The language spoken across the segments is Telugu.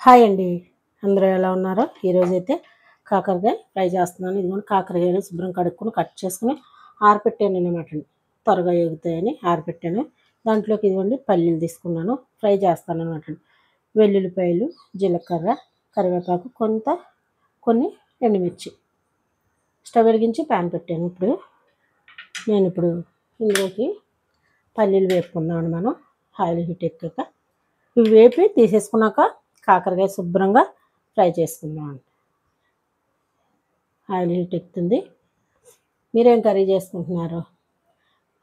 హాయ్ అండి. అందరూ ఎలా ఉన్నారో? ఈరోజైతే కాకరకాయ ఫ్రై చేస్తున్నాను. ఇదిగోండి కాకరకాయలు శుభ్రం కడుక్కొని కట్ చేసుకొని ఆరపెట్టాను అన్నమాట అండి. త్వరగా ఎగుతాయని ఆరపెట్టాను. దాంట్లోకి ఇదిగోండి పల్లీలు తీసుకున్నాను. ఫ్రై చేస్తాను అన్నమాట అండి. వెల్లుల్లిపాయలు, జీలకర్ర, కరివేపాకు, కొన్ని ఎండుమిర్చి. స్టవ్ వెలిగించి ప్యాన్ పెట్టాను. ఇప్పుడు ఇందులోకి పల్లీలు వేపుకుందామండి మనం. ఆయిల్ హీట్ ఎక్కాక ఇవి వేపి తీసేసుకున్నాక కాకరకాయ శుభ్రంగా ఫ్రై చేసుకుందామండి. ఆయిల్ హీట్ ఎక్కుతుంది. మీరేం కర్రీ చేసుకుంటున్నారు?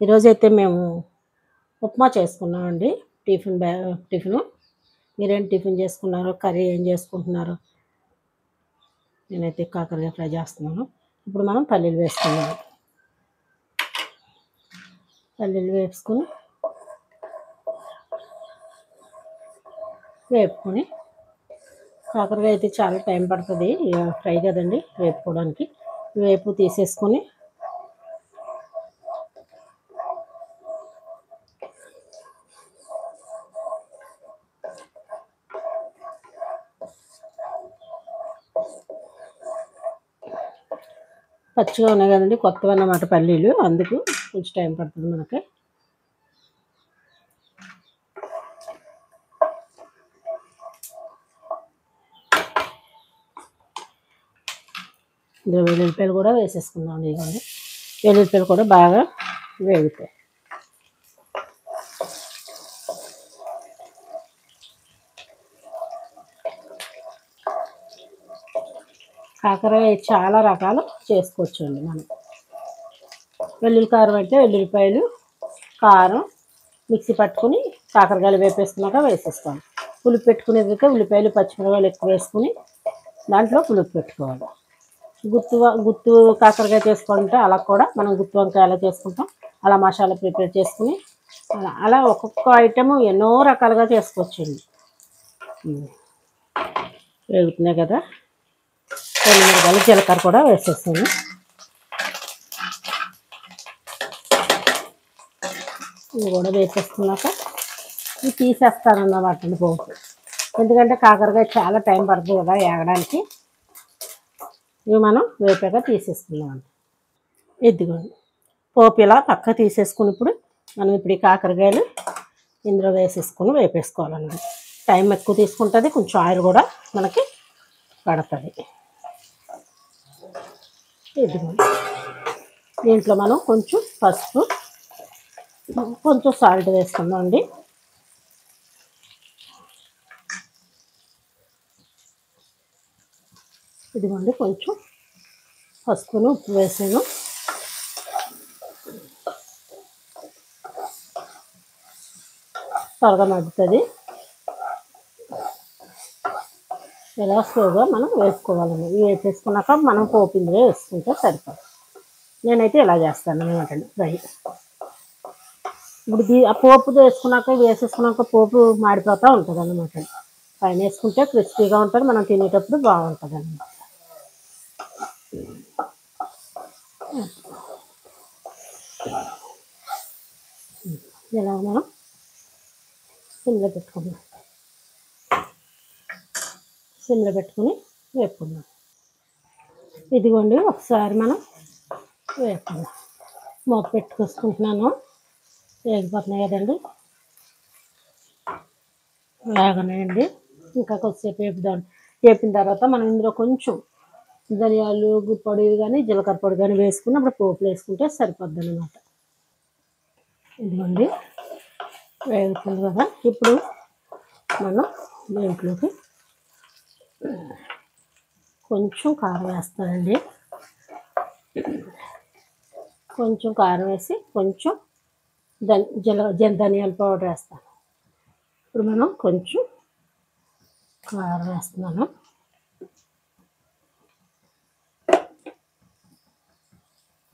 ఈరోజైతే మేము ఉప్మా చేసుకున్నామండి. టిఫిను. మీరేం టిఫిన్ చేసుకున్నారో, కర్రీ ఏం చేసుకుంటున్నారు? నేనైతే కాకరకాయ ఫ్రై చేస్తున్నాను. ఇప్పుడు మనం పల్లీలు వేసుకున్నాము. పల్లీలు వేపుకొని కాకరకాయ అయితే చాలా టైం పడుతుంది ఫ్రై కదండి వేపుకోవడానికి. వేపు తీసేసుకొని పచ్చిగా ఉన్నాయి కదండి, కొత్తగా అన్నమాట పల్లీలు, అందుకు కొంచెం టైం పడుతుంది మనకి. ఇందులో వెల్లుల్లిపాయలు కూడా వేసేసుకుందాం. ఇదిగోండి వెల్లుల్లిపాయలు కూడా బాగా వేగుతాయి. కాకరకాయ చాలా రకాలు చేసుకోవచ్చు అండి మనం. వెల్లుల్లి కారం అంటే వెల్లుల్లిపాయలు, కారం మిక్సీ పట్టుకుని కాకరకాయలు వేపేసుకున్నాక వేసేసుకోవాలి. పులుపు పెట్టుకునేదైతే ఉల్లిపాయలు, పచ్చిమిరపకాయలు ఎక్కువ వేసుకుని దాంట్లో పులుపు పెట్టుకోవాలి. గుత్తు కాకరకాయ చేసుకుంటే అలా కూడా మనం గుత్తి వంకాయ ఎలా చేసుకుంటాం అలా మసాలా ప్రిపేర్ చేసుకుని అలా ఒక్కొక్క ఐటెము ఎన్నో రకాలుగా చేసుకోవచ్చండి. వేగుతున్నాయి కదా, మిరపకాయలు, జీలకర్ర కూడా వేసేస్తాను. ఇవి కూడా వేసేసుకున్నాక ఇవి తీసేస్తానన్నమాట అండి పోపు. ఎందుకంటే కాకరకాయ చాలా టైం పడుతుంది కదా వేగడానికి. ఇవి మనం వేపాక తీసేసుకున్నామండి. ఇదిగోండి పోపు ఇలా పక్క తీసేసుకుని ఇప్పుడు ఈ కాకరకాయలు ఇందులో వేసేసుకొని వేపేసుకోవాలండి. టైం ఎక్కువ తీసుకుంటుంది, కొంచెం ఆయిల్ కూడా మనకి పడుతుంది. ఇదిగోండి దీంట్లో మనం కొంచెం పసుపు, కొంచెం సాల్ట్ వేసుకుందాం అండి. ఇదిగోండి కొంచెం పసుపును ఉప్పు వేసాను. త్వరగా మగ్గుతుంది. ఇలా స్లోగా మనం వేసుకోవాలండి. ఇవి వేసేసుకున్నాక మనం పోపు ఇందులో వేసుకుంటే సరిపోతుంది. నేనైతే ఇలా చేస్తాను అనమాట అండి ఫ్రై. ఇప్పుడు ఆ పోపు వేసేసుకున్నాక పోపు మాడిపోతూ ఉంటుంది అన్నమాట. పైన వేసుకుంటే క్రిస్పీగా ఉంటుంది, మనం తినేటప్పుడు బాగుంటుంది అన్నమాట. ఇలా మనం సిమ్లో పెట్టుకుని వేపుకుందాం. ఇదిగోండి ఒకసారి మనం వేపుకుందాం. మూత పెట్టుకొసుకుంటున్నాను. వేగిపోతున్నాయి కదండి, వేగనాయండి. ఇంకా కొద్దిసేపు వేపిన తర్వాత మనం ఇందులో కొంచెం ధనియాలు పొడి కానీ జీలకర్ర పొడి కానీ వేసుకుని అప్పుడు పోపులు వేసుకుంటే సరిపోద్ది అన్నమాట. ఇదిగోండి వేగుతుంది కదా, ఇప్పుడు మనం దీంట్లోకి కొంచెం కారం వేస్తానండి. కొంచెం కారం వేసి కొంచెం ధనియాల పౌడర్ వేస్తాను. ఇప్పుడు మనం కొంచెం కారం వేస్తున్నాను.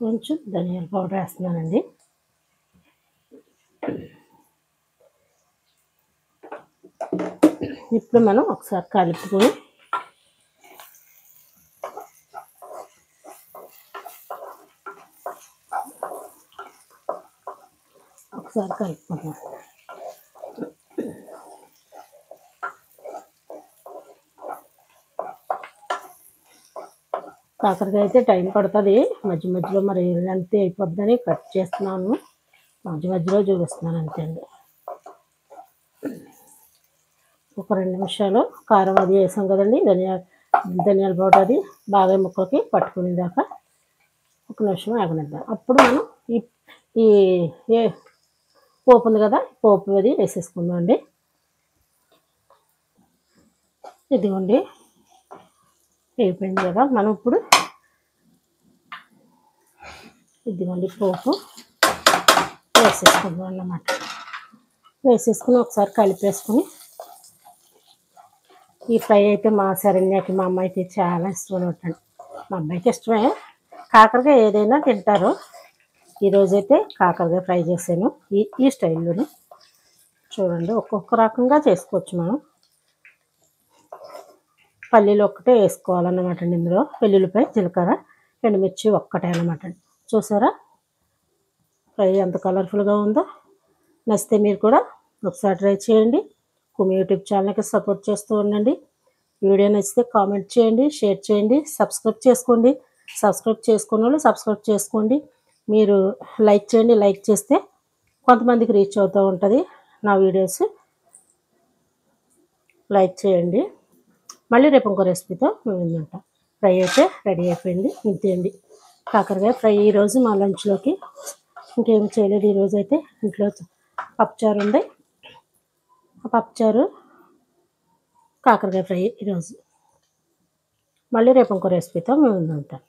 కొంచెం ధనియాల పౌడర్ వేస్తున్నానండి. ఇప్పుడు మనం ఒకసారి కలుపుకొని కలుపుకుందాం. కాకరకాయ అయితే టైం పడుతుంది, మధ్య మధ్యలో మరి అంతే అయిపోద్దని కట్ చేస్తున్నాను, మధ్య మధ్యలో చూపిస్తున్నాను అంతే అండి. ఒక 2 నిమిషాలు కారం అది వేసాం కదండి, ధనియాల పౌడర్ అది బాగా ముక్కలకి పట్టుకునేదాకా 1 నిమిషం ఆగనిద్దాం. అప్పుడు మనం ఈ పోపు ఉంది కదా, పోపు అది వేసేసుకుందాం అండి. ఇదిగోండి అయిపోయింది కదా, మనం ఇప్పుడు ఇదిగోండి పోపు వేసేసుకుందాం అన్నమాట. వేసేసుకుని ఒకసారి కలిపేసుకుని, ఈ ఫ్రై అయితే మా శరణ్యకి మా అమ్మాయికి చాలా ఇష్టం అనమాట. మా అబ్బాయికి ఇష్టమే, కాకరకాయ ఏదైనా తింటారు. ఈరోజైతే కాకరకాయ ఫ్రై చేశాను ఈ స్టైల్లోని. చూడండి ఒక్కొక్క రకంగా చేసుకోవచ్చు మనం. పల్లీలు ఒక్కటే వేసుకోవాలన్నమాట అండి ఇందులో, వెల్లుల్లిపాయ జీలకర్ర ఎండుమిర్చి ఒక్కటే అన్నమాట అండి. చూసారా ఫ్రై ఎంత కలర్ఫుల్గా ఉందో. నచ్చితే మీరు కూడా ఒకసారి ట్రై చేయండి. కుమి యూట్యూబ్ ఛానల్కి సపోర్ట్ చేస్తూ ఉండండి. వీడియో నచ్చితే కామెంట్ చేయండి, షేర్ చేయండి, సబ్స్క్రైబ్ చేసుకోండి. సబ్స్క్రైబ్ చేసుకున్న వాళ్ళు సబ్స్క్రైబ్ చేసుకోండి. మీరు లైక్ చేయండి, లైక్ చేస్తే కొంతమందికి రీచ్ అవుతూ ఉంటుంది నా వీడియోస్. లైక్ చేయండి. మళ్ళీ రేపు ఇంకో రెసిపీతో మేము ఉంటాం. ఫ్రై అయితే రెడీ అయిపోయింది, ఇంతే అండి కాకరకాయ ఫ్రై. ఈరోజు మా లంచ్లోకి ఇంకేం చేయలేదు. ఈరోజు అయితే ఇంట్లో పప్పుచారు ఉంది, ఆ పప్పుచారు కాకరకాయ ఫ్రై ఈరోజు. మళ్ళీ రేపు ఇంకో రెసిపీతో మేము ఉంటాం.